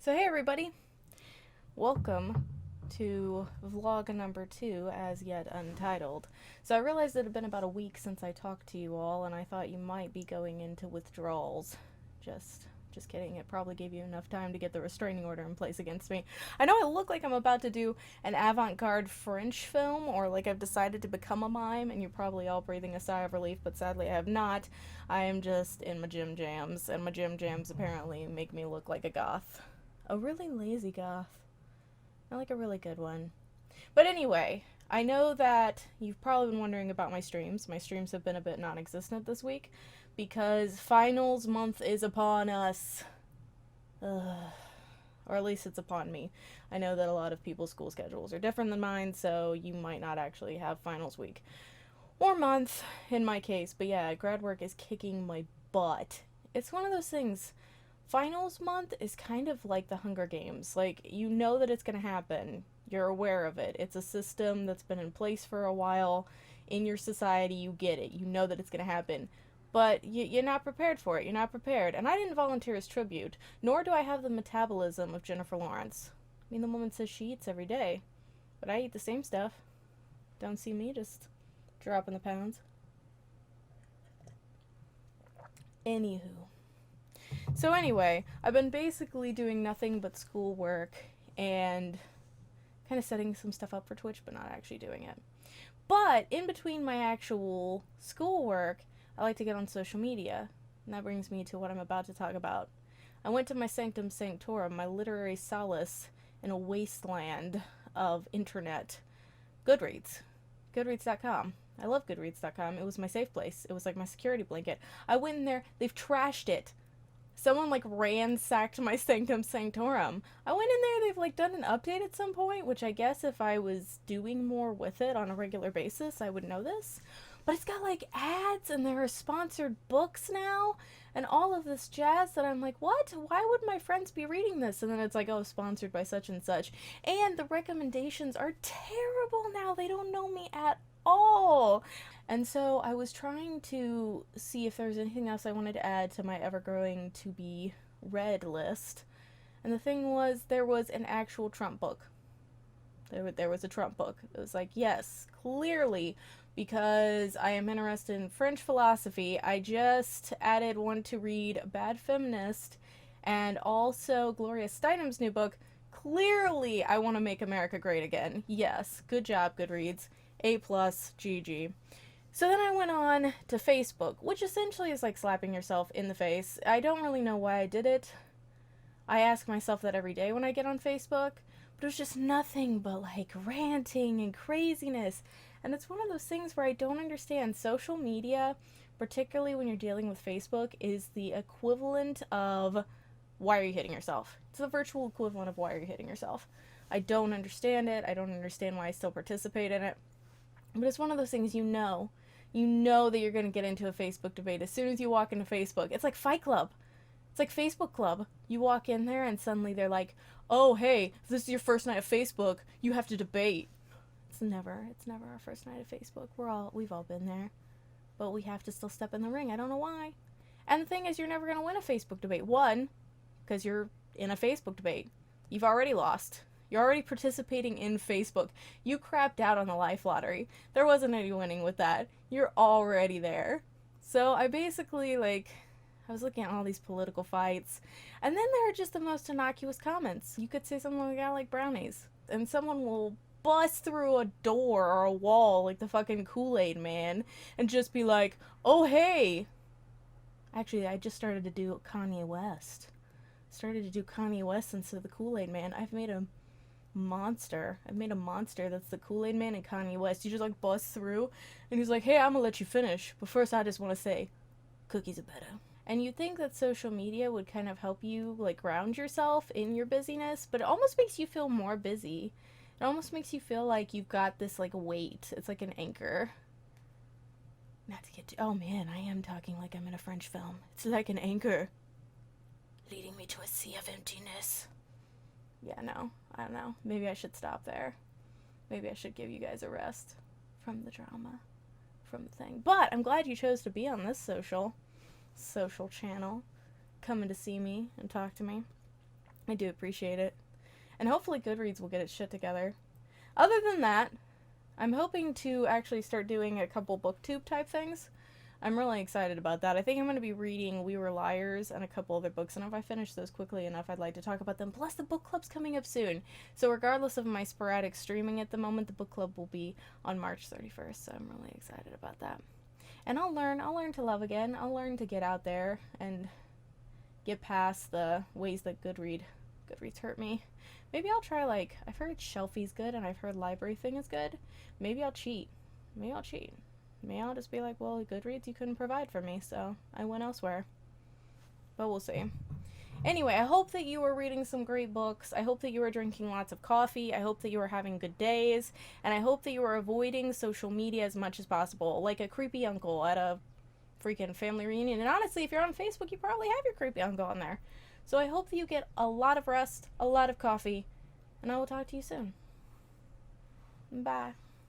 So hey everybody, welcome to vlog number 2, as yet untitled. So I realized it had been about a week since I talked to you all, and I thought you might be going into withdrawals. Just kidding. It probably gave you enough time to get the restraining order in place against me. I know I look like I'm about to do an avant-garde French film, or like I've decided to become a mime, and you're probably all breathing a sigh of relief, but sadly I have not. I am just in my gym jams, and my gym jams apparently make me look like a goth. A really lazy goth. Not like a really good one. But anyway, I know that you've probably been wondering about my streams. My streams have been a bit non existent this week because finals month is upon us. Ugh. Or at least it's upon me. I know that a lot of people's school schedules are different than mine, so you might not actually have finals week or month in my case. But yeah, grad work is kicking my butt. It's one of those things. Finals month is kind of like the Hunger Games. Like, you know that it's going to happen. You're aware of it. It's a system that's been in place for a while. In your society, you get it. You know that it's going to happen. But you're not prepared for it. You're not prepared. And I didn't volunteer as tribute, nor do I have the metabolism of Jennifer Lawrence. I mean, the woman says she eats every day, but I eat the same stuff. Don't see me just dropping the pounds. Anywho. So anyway, I've been basically doing nothing but schoolwork and kind of setting some stuff up for Twitch, but not actually doing it. But in between my actual schoolwork, I like to get on social media. And that brings me to what I'm about to talk about. I went to my sanctum sanctorum, my literary solace in a wasteland of internet. Goodreads. Goodreads.com. I love Goodreads.com. It was my safe place. It was like my security blanket. I went in there, they've trashed it. Someone like ransacked my sanctum sanctorum. I went in there, they've like done an update at some point, which I guess if I was doing more with it on a regular basis, I would know this. But it's got like ads and there are sponsored books now and all of this jazz that I'm like, what? Why would my friends be reading this? And then it's like, oh, sponsored by such and such. And the recommendations are terrible now. They don't know me at all. And so I was trying to see if there was anything else I wanted to add to my ever growing to be read list. And the thing was, there was an actual Trump book. There was a Trump book. It was like, yes, clearly, because I am interested in French philosophy, I just added one to read Bad Feminist and also Gloria Steinem's new book. Clearly, I want to make America great again. Yes, good job, Goodreads. A+, GG. So then I went on to Facebook, which essentially is like slapping yourself in the face. I don't really know why I did it. I ask myself that every day when I get on Facebook, but it was just nothing but like ranting and craziness. And it's one of those things where I don't understand. Social media, particularly when you're dealing with Facebook, is the equivalent of why are you hitting yourself? It's the virtual equivalent of why are you hitting yourself? I don't understand it. I don't understand why I still participate in it. But it's one of those things you know that you're going to get into a Facebook debate as soon as you walk into Facebook. It's like Fight Club. It's like Facebook Club. You walk in there and suddenly they're like, oh, hey, if this is your first night of Facebook, you have to debate. It's never our first night of Facebook. We've all been there. But we have to still step in the ring. I don't know why. And the thing is, you're never going to win a Facebook debate. One, because you're in a Facebook debate. You've already lost. You're already participating in Facebook. You crapped out on the life lottery. There wasn't any winning with that. You're already there. So I basically, I was looking at all these political fights, and then there are just the most innocuous comments. You could say something like, I like brownies, and someone will bust through a door or a wall like the fucking Kool-Aid Man and just be like, oh, hey. Actually, I just started to do Kanye West. Instead of the Kool-Aid Man. I've made a monster that's the Kool-Aid Man and Kanye West. You just like bust through and he's like, hey, I'm gonna let you finish, but first I just want to say cookies are better. And you'd think that social media would kind of help you like ground yourself in your busyness, but it almost makes you feel more busy. It almost makes you feel like you've got this like weight. It's like an anchor. Not to get to, oh man, I am talking like I'm in a French film. It's like an anchor leading me to a sea of emptiness. Yeah, no, I don't know. Maybe I should stop there. Maybe I should give you guys a rest from the drama, from the thing. But I'm glad you chose to be on this social channel, coming to see me and talk to me. I do appreciate it. And hopefully Goodreads will get its shit together. Other than that, I'm hoping to actually start doing a couple booktube type things. I'm really excited about that. I think I'm going to be reading We Were Liars and a couple other books, and if I finish those quickly enough, I'd like to talk about them. Plus, the book club's coming up soon. So regardless of my sporadic streaming at the moment, the book club will be on March 31st, so I'm really excited about that. And I'll learn to love again. I'll learn to get out there and get past the ways that Goodreads hurt me. Maybe I'll try, like, I've heard Shelfie's good and I've heard Library Thing is good. Maybe I'll cheat. Maybe I'll just be like, well, Goodreads you couldn't provide for me, so I went elsewhere. But we'll see. Anyway, I hope that you are reading some great books. I hope that you are drinking lots of coffee. I hope that you are having good days. And I hope that you are avoiding social media as much as possible, like a creepy uncle at a freaking family reunion. And honestly, if you're on Facebook, you probably have your creepy uncle on there. So I hope that you get a lot of rest, a lot of coffee, and I will talk to you soon. Bye.